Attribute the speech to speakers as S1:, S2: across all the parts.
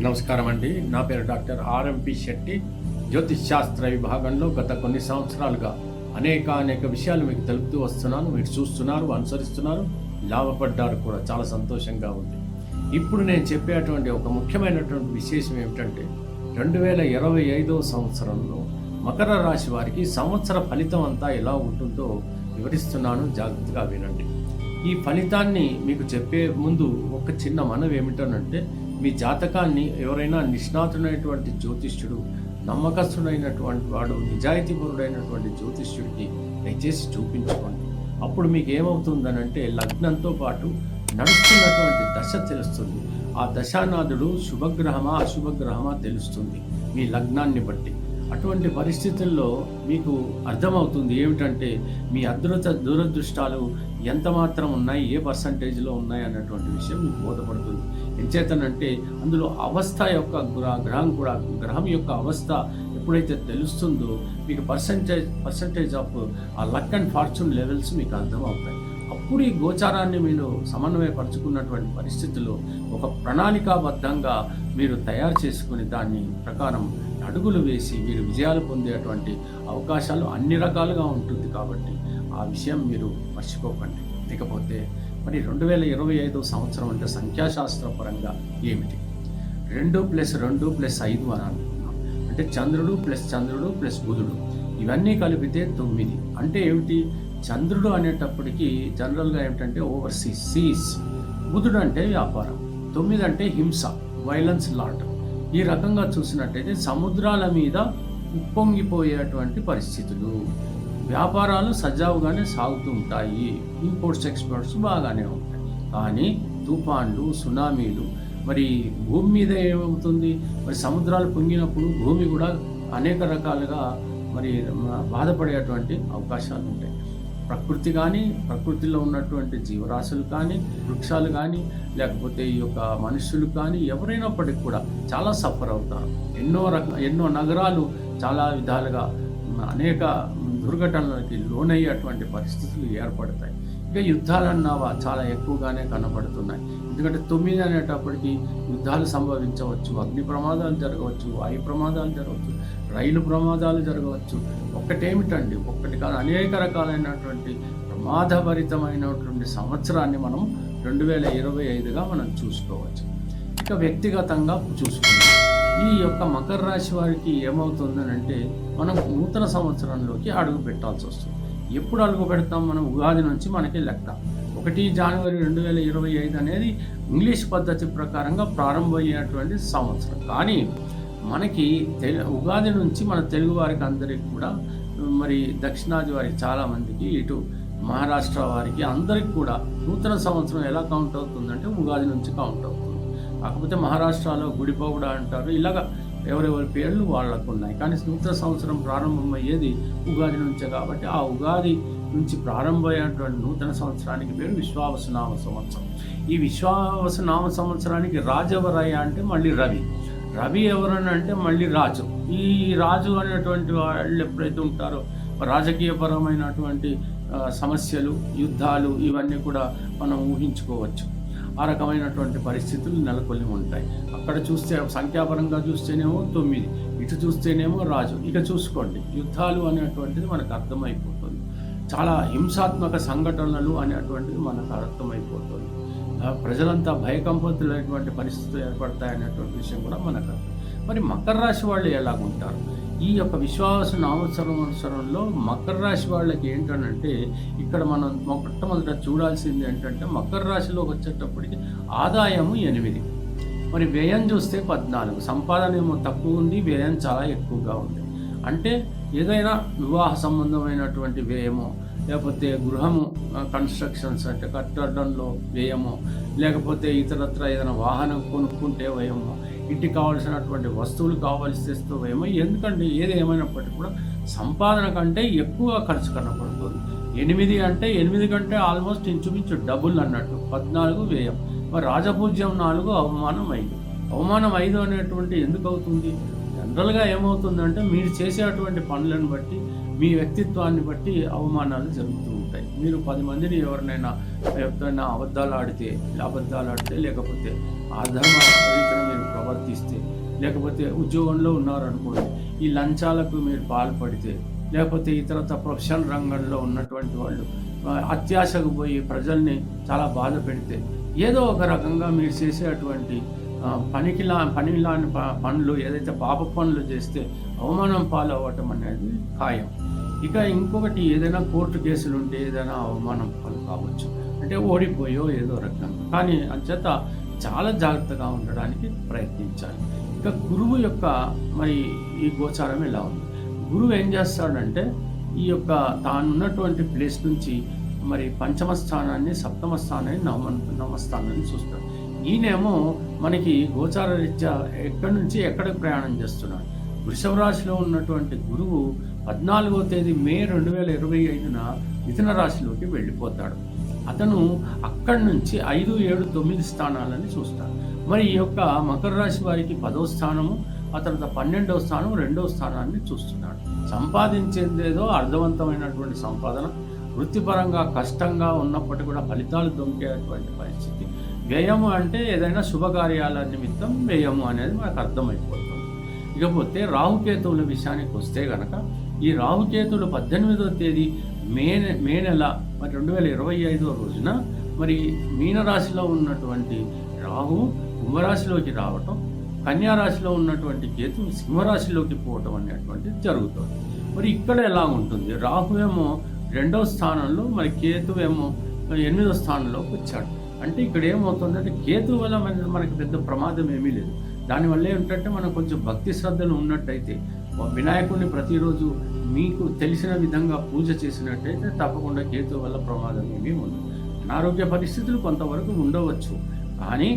S1: నమస్కారం అండి. నా పేరు డాక్టర్ ఆర్ఎంపి శెట్టి. జ్యోతిష్ శాస్త్ర విభాగంలో గత కొన్ని సంవత్సరాలుగా అనేక విషయాలు మీకు తెలుపుతూ వస్తున్నాను. మీరు చూస్తున్నారు, అనుసరిస్తున్నారు, లాభపడ్డారు కూడా. చాలా సంతోషంగా ఉంది. ఇప్పుడు నేను చెప్పేటువంటి ఒక ముఖ్యమైనటువంటి విశేషం ఏమిటంటే 2025 సంవత్సరంలో మకర రాశి వారికి సంవత్సర ఫలితం అంతా ఎలా ఉంటుందో వివరిస్తున్నాను. జాగ్రత్తగా వినండి. ఈ ఫలితాన్ని మీకు చెప్పే ముందు ఒక చిన్న మనవి ఏమిటనంటే, మీ జాతకాన్ని ఎవరైనా నిష్ణాతుడైనటువంటి జ్యోతిష్యుడు, నమ్మకస్తుడైనటువంటి వాడు, నిజాయితీపరుడైనటువంటి జ్యోతిష్యుడికి దయచేసి చూపించుకోండి. అప్పుడు మీకు ఏమవుతుందనంటే, లగ్నంతో పాటు నడుస్తున్నటువంటి దశ తెలుస్తుంది. ఆ దశానాథుడు శుభగ్రహమా అశుభగ్రహమా తెలుస్తుంది మీ లగ్నాన్ని బట్టి. అటువంటి పరిస్థితుల్లో మీకు అర్థమవుతుంది ఏమిటంటే, మీ దురదృష్టాలు ఎంత మాత్రం ఉన్నాయి, ఏ పర్సంటేజ్లో ఉన్నాయి అన్నటువంటి విషయం మీకు బోధపడుతుంది. ఎంచేతనంటే అందులో అవస్థ యొక్క గ్రహం యొక్క అవస్థ ఎప్పుడైతే తెలుస్తుందో మీకు పర్సంటేజ్ ఆఫ్ ఆ లక్ అండ్ ఫార్చ్యూన్ లెవెల్స్ మీకు అర్థమవుతాయి. అప్పుడు ఈ గోచారాన్ని మీరు సమన్వయపరుచుకున్నటువంటి పరిస్థితుల్లో ఒక ప్రణాళికాబద్ధంగా మీరు తయారు చేసుకుని దాన్ని ప్రకారం అడుగులు వేసి మీరు విజయాలు పొందేటువంటి అవకాశాలు అన్ని రకాలుగా ఉంటుంది. కాబట్టి ఆ విషయం మీరు మర్చిపోకండి. ఇకపోతే మరి 2025 సంవత్సరం అంటే సంఖ్యాశాస్త్రపరంగా ఏమిటి? 2+2+5 అని అనుకున్నాం. అంటే చంద్రుడు ప్లస్ బుధుడు ఇవన్నీ కలిపితే 9. అంటే ఏమిటి? చంద్రుడు అనేటప్పటికీ జనరల్గా ఏమిటంటే ఓవర్సీస్, బుధుడు అంటే వ్యాపారం, 9 అంటే హింస, వైలెన్స్ లాట్. ఈ రకంగా చూసినట్టయితే సముద్రాల మీద ఉప్పొంగిపోయేటువంటి పరిస్థితులు, వ్యాపారాలు సజావుగానే సాగుతూ ఉంటాయి, ఇంపోర్ట్స్ ఎక్స్పోర్ట్స్ బాగానే ఉంటాయి. కానీ తుఫాన్లు, సునామీలు, మరి భూమి మీద ఏమవుతుంది? మరి సముద్రాలు పొంగినప్పుడు భూమి కూడా అనేక రకాలుగా మరి బాధపడేటువంటి అవకాశాలు ఉంటాయి. ప్రకృతి కానీ, ప్రకృతిలో ఉన్నటువంటి జీవరాశులు కానీ, వృక్షాలు కానీ, లేకపోతే ఈ యొక్క మనుషులు కానీ ఎవరైనప్పటికీ కూడా చాలా సఫర్ అవుతారు. ఎన్నో నగరాలు చాలా విధాలుగా అనేక దుర్ఘటనలకి లోనయ్యేటువంటి పరిస్థితులు ఏర్పడతాయి. ఇక యుద్ధాలన్నావా చాలా ఎక్కువగానే కనబడుతున్నాయి. ఎందుకంటే 9 అనేటప్పటికీ యుద్ధాలు సంభవించవచ్చు, అగ్ని ప్రమాదాలు జరగవచ్చు, వాయు ప్రమాదాలు జరగవచ్చు, రైలు ప్రమాదాలు జరగవచ్చు. ఒక్కటి కాదు, అనేక రకాలైనటువంటి ప్రమాదభరితమైనటువంటి సంవత్సరాన్ని మనం 2025గా మనం చూసుకోవచ్చు. ఇక వ్యక్తిగతంగా చూసుకుందాం. ఈ యొక్క మకర రాశి వారికి ఏమవుతుందనంటే, మనం నూతన సంవత్సరంలోకి అడుగు పెట్టాల్సి వస్తుంది. ఎప్పుడు అడుగు పెడతాం? మనం ఉగాది నుంచి మనకి లెక్క. 1 జనవరి 2025 అనేది ఇంగ్లీష్ పద్ధతి ప్రకారంగా ప్రారంభమయ్యేటువంటి సంవత్సరం. కానీ మనకి ఉగాది నుంచి మన తెలుగు వారికి అందరికీ కూడా, మరి దక్షిణాది వారికి చాలామందికి, ఇటు మహారాష్ట్ర వారికి అందరికి కూడా నూతన సంవత్సరం ఎలా కౌంట్ అవుతుందంటే ఉగాది నుంచి కౌంట్ అవుతుంది. కాకపోతే మహారాష్ట్రలో గుడిపౌడ అంటారు. ఇలాగా ఎవరెవరి పేర్లు వాళ్ళకు ఉన్నాయి. కానీ నూతన సంవత్సరం ప్రారంభమయ్యేది ఉగాది నుంచే. కాబట్టి ఆ ఉగాది నుంచి ప్రారంభమైనటువంటి నూతన సంవత్సరానికి పేరు విశ్వావసునామ సంవత్సరం. ఈ విశ్వావసునామ సంవత్సరానికి రాజవరయ అంటే మళ్ళీ రవి ఎవరని అంటే మళ్ళీ రాజు. ఈ రాజు అనేటువంటి వాళ్ళు ఎప్పుడైతే ఉంటారో రాజకీయపరమైనటువంటి సమస్యలు, యుద్ధాలు ఇవన్నీ కూడా మనం ఊహించుకోవచ్చు. ఆ రకమైనటువంటి పరిస్థితులు నెలకొల్లి ఉంటాయి. అక్కడ చూస్తే సంఖ్యాపరంగా చూస్తేనేమో 9, ఇటు చూస్తేనేమో రాజు. ఇక చూసుకోండి, యుద్ధాలు అనేటువంటిది మనకు అర్థమైపోతుంది. చాలా హింసాత్మక సంఘటనలు అనేటువంటిది మనకు అర్థమైపోతుంది. ప్రజలంతా భయకంపితులైనటువంటి పరిస్థితులు ఏర్పడతాయనేటువంటి విషయం కూడా మనకు అర్థం. మరి మకర రాశి వాళ్ళు ఎలాగుంటారు? ఈ యొక్క విశ్వావసునామ సంవత్సరంలో మకర రాశి వాళ్ళకి ఏంటనంటే, ఇక్కడ మనం మొట్టమొదట చూడాల్సింది ఏంటంటే, మకర రాశిలోకి వచ్చేటప్పటికి ఆదాయము 8, మరి వ్యయం చూస్తే 14. సంపాదన ఏమో తక్కువ ఉంది, వ్యయం చాలా ఎక్కువగా ఉంది. అంటే ఏదైనా వివాహ సంబంధమైనటువంటి వ్యయమో, లేకపోతే గృహము కన్స్ట్రక్షన్స్ అంటే కట్టడంలో వ్యయమో, లేకపోతే ఇతరత్ర ఏదైనా వాహనం కొనుక్కుంటే వ్యయమో, ఇంటికి కావాల్సినటువంటి వస్తువులు కావాల్సి వ్యయమో. ఎందుకంటే ఏది ఏమైనప్పటికీ కూడా సంపాదన కంటే ఎక్కువ ఖర్చు కనపడుతుంది. 8 అంటే 8 కంటే ఆల్మోస్ట్ ఇంచుమించు డబుల్ అన్నట్టు. 14 వ్యయం. మరి రాజపూజ్యం 4, అవమానం 5. అవమానం 5 అనేటువంటి ఎందుకు అవుతుంది? జనరల్గా ఏమవుతుందంటే, మీరు చేసేటువంటి పనులను బట్టి మీ వ్యక్తిత్వాన్ని బట్టి అవమానాలు జరుగుతూ ఉంటాయి. మీరు 10 మందిని ఎవరినైనా అబద్ధాలు ఆడితే లేకపోతే అధర్మ రీతిన మీరు ప్రవర్తిస్తే, లేకపోతే ఉద్యోగంలో ఉన్నారనుకోండి, ఈ లంచాలకు మీరు పాల్పడితే, లేకపోతే ఇతరత ప్రొఫెషనల్ రంగంలో ఉన్నటువంటి వాళ్ళు అత్యాశకు పోయి ప్రజల్ని చాలా బాధ పెడితే, ఏదో ఒక రకంగా మీరు చేసేటువంటి పనిలాని పనులు, ఏదైతే పాప పనులు చేస్తే అవమానం పాలవ్వటం అనేది ఖాయం. ఇక ఇంకొకటి, ఏదైనా కోర్టు కేసులు ఉంటే ఏదైనా అవమానం పాలు కావచ్చు, అంటే ఓడిపోయో ఏదో రకంగా. కానీ అంచేత చాలా జాగ్రత్తగా ఉండడానికి ప్రయత్నించాలి. ఇక గురువు యొక్క మరి ఈ గోచారం ఎలా ఉంది? గురువు ఏం చేస్తాడంటే ఈ యొక్క తానున్నటువంటి ప్లేస్ నుంచి మరి పంచమ స్థానాన్ని, సప్తమ స్థానాన్ని, నవమ స్థానాన్ని చూస్తాడు. ఈయనేమో మనకి గోచార రీత్యా ఎక్కడి నుంచి ఎక్కడికి ప్రయాణం చేస్తున్నాడు. వృషభ రాశిలో ఉన్నటువంటి గురువు 14వ తేదీ మే 2025న మిథున రాశిలోకి వెళ్ళిపోతాడు. అతను అక్కడి నుంచి 5, 7, 9 స్థానాలని చూస్తాడు. మరి ఈ యొక్క మకర రాశి వారికి 10వ స్థానము, ఆ తర్వాత 12వ స్థానం, 2వ స్థానాన్ని చూస్తున్నాడు. సంపాదించేదేదో అర్థవంతమైనటువంటి సంపాదన, వృత్తిపరంగా కష్టంగా ఉన్నప్పటికీ కూడా ఫలితాలు దొంగేటువంటి పరిస్థితి. వ్యయము అంటే ఏదైనా శుభకార్యాల నిమిత్తం వ్యయము అనేది మనకు అర్థమైపోతుంది. ఇకపోతే రాహుకేతువుల విషయానికి వస్తే కనుక, ఈ రాహుకేతువులు 18వ తేదీ మే నెల మరి 2025 రోజున మరి మీనరాశిలో ఉన్నటువంటి రాహు కుంభరాశిలోకి రావటం, కన్యారాశిలో ఉన్నటువంటి కేతు సింహరాశిలోకి పోవటం అనేటువంటిది జరుగుతుంది. మరి ఇక్కడ ఎలా ఉంటుంది? రాహు ఏమో 2వ స్థానంలో, మరి కేతు ఏమో 8వ స్థానంలోకి వచ్చాడు. అంటే ఇక్కడ ఏమవుతుందంటే కేతు వల్ల మనకి పెద్ద ప్రమాదం ఏమీ లేదు. దానివల్ల ఏంటంటే మనం కొంచెం భక్తి శ్రద్ధలు ఉన్నట్టయితే, వినాయకుడిని ప్రతిరోజు మీకు తెలిసిన విధంగా పూజ చేసినట్టయితే తప్పకుండా కేతు వల్ల ప్రమాదం ఏమీ ఉండదు. అనారోగ్య పరిస్థితులు కొంతవరకు ఉండవచ్చు. కానీ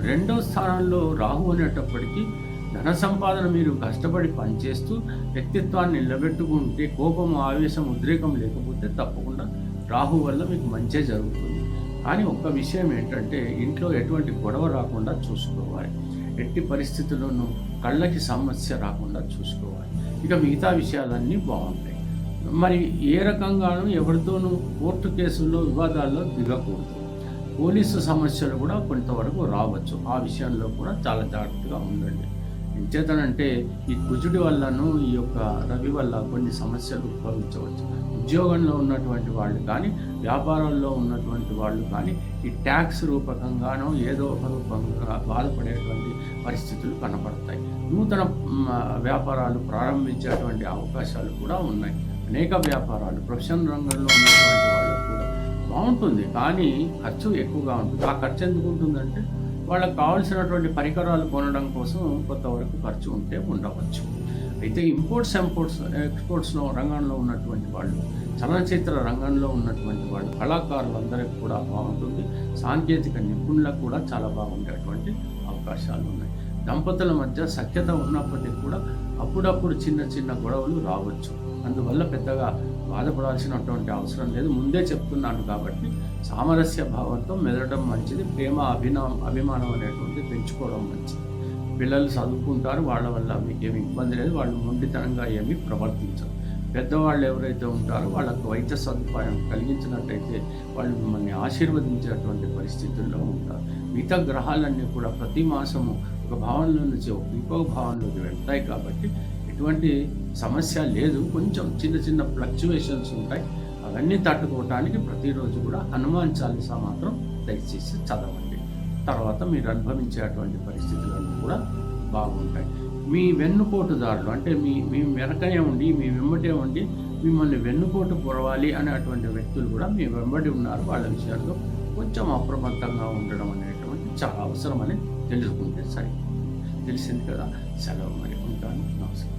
S1: 2వ స్థానంలో రాహు అనేటప్పటికీ ధన సంపాదన మీరు కష్టపడి పనిచేస్తూ వ్యక్తిత్వాన్ని నిలబెట్టుకుంటే, కోపము, ఆవేశం, ఉద్రేకం లేకపోతే తప్పకుండా రాహు వల్ల మీకు మంచి జరుగుతుంది. కానీ ఒక్క విషయం ఏంటంటే, ఇంట్లో ఎటువంటి గొడవ రాకుండా చూసుకోవాలి. ఎట్టి పరిస్థితుల్లోనూ కళ్ళకి సమస్య రాకుండా చూసుకోవాలి. ఇక మిగతా విషయాలన్నీ బాగుంటాయి. మరి ఏ రకంగానూ ఎవరితోనూ కోర్టు కేసుల్లో వివాదాల్లో దిగకూడదు. పోలీసు సమస్యలు కూడా కొంతవరకు రావచ్చు. ఆ విషయంలో కూడా చాలా జాగ్రత్తగా ఉండండి. ఎంచేతనంటే ఈ కుజుడి వల్లను, ఈ యొక్క రవి వల్ల కొన్ని సమస్యలు ఉద్భవించవచ్చు. ఉద్యోగంలో ఉన్నటువంటి వాళ్ళు కానీ, వ్యాపారాల్లో ఉన్నటువంటి వాళ్ళు కానీ ఈ ట్యాక్స్ రూపకంగానో ఏదో ఒక రూపంగా బాధపడేటువంటి పరిస్థితులు కనపడతాయి. నూతన వ్యాపారాలు ప్రారంభించేటువంటి అవకాశాలు కూడా ఉన్నాయి. అనేక వ్యాపారాలు ప్రొఫెషనల్ రంగంలో ఉన్నటువంటి వాళ్ళకు కూడా బాగుంటుంది, కానీ ఖర్చు ఎక్కువగా ఉంటుంది. ఆ ఖర్చు ఎందుకు ఉంటుందంటే, వాళ్ళకు కావాల్సినటువంటి పరికరాలు కొనడం కోసం కొంతవరకు ఖర్చు ఉంటే ఉండవచ్చు. అయితే ఎక్స్పోర్ట్స్లో రంగంలో ఉన్నటువంటి వాళ్ళు, చలనచిత్ర రంగంలో ఉన్నటువంటి వాళ్ళు, కళాకారులందరికీ కూడా బాగుంటుంది. సాంకేతిక నిపుణులకు కూడా చాలా బాగుండేటువంటి అవకాశాలు ఉన్నాయి. దంపతుల మధ్య సఖ్యత ఉన్నప్పటికీ కూడా అప్పుడప్పుడు చిన్న చిన్న గొడవలు రావచ్చు. అందువల్ల పెద్దగా బాధపడాల్సినటువంటి అవసరం లేదు. ముందే చెప్తున్నాను కాబట్టి సామరస్య భావంతో మెదలడం మంచిది. ప్రేమ, అభిమానం అనేటువంటి పెంచుకోవడం మంచిది. పిల్లలు చదువుకుంటారు, వాళ్ళ వల్ల మీకు ఏమి ఇబ్బంది లేదు. వాళ్ళు మొండితనంగా ఏమీ ప్రవర్తించరు. పెద్దవాళ్ళు ఎవరైతే ఉంటారో వాళ్ళకు వైద్య సదుపాయం కలిగించినట్టయితే వాళ్ళు మిమ్మల్ని ఆశీర్వదించేటువంటి పరిస్థితుల్లో ఉంటారు. మిగతా గ్రహాలన్నీ కూడా ప్రతి మాసము ఒక భావనలో నుంచి ఇంకొక భావనలోకి వెళ్తాయి కాబట్టి ఎటువంటి సమస్య లేదు. కొంచెం చిన్న చిన్న ఫ్లక్చువేషన్స్ ఉంటాయి. అవన్నీ తట్టుకోవటానికి ప్రతిరోజు కూడా హనుమాన్ చాలీసా మాత్రం దయచేసి చదవండి. తర్వాత మీరు అనుభవించేటువంటి పరిస్థితులన్నీ కూడా బాగుంటాయి. మీ వెన్నుపోటుదారులు అంటే మీ వెనకనే ఉండి, మీ వెంబటే ఉండి మిమ్మల్ని వెన్నుపోటు పొరవాలి అనేటువంటి వ్యక్తులు కూడా మీ వెంబడి ఉన్నారు. వాళ్ళ విషయాల్లో కొంచెం అప్రమత్తంగా ఉండడం అనేటువంటి చాలా అవసరమని తెలుసుకుంటే సరే. తెలిసింది కదా. సెలవు, మరి ఉంటాను. నమస్కారం.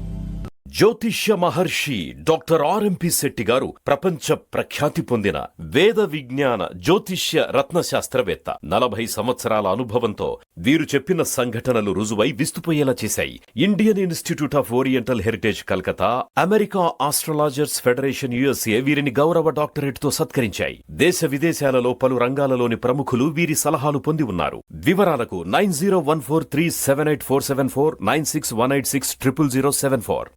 S2: జ్యోతిష్య మహర్షి డాక్టర్ ఆర్ఎంపి శెట్టి గారు ప్రపంచ ప్రఖ్యాతి పొందిన వేద విజ్ఞాన జ్యోతిష్య రత్న శాస్త్రవేత్త. 40 సంవత్సరాల అనుభవంతో వీరు చెప్పిన సంఘటనలు రుజువై విస్తుపోయేలా చేశాయి. Indian institute of oriental heritage Calcutta, America astrologers federation USA వీరిని గౌరవ డాక్టరేట్ తో సత్కరించాయి. దేశ విదేశాలలో పలు రంగాలలోని ప్రముఖులు వీరి సలహాలు పొంది ఉన్నారు. వివరాలకు 9014378474 9618600074.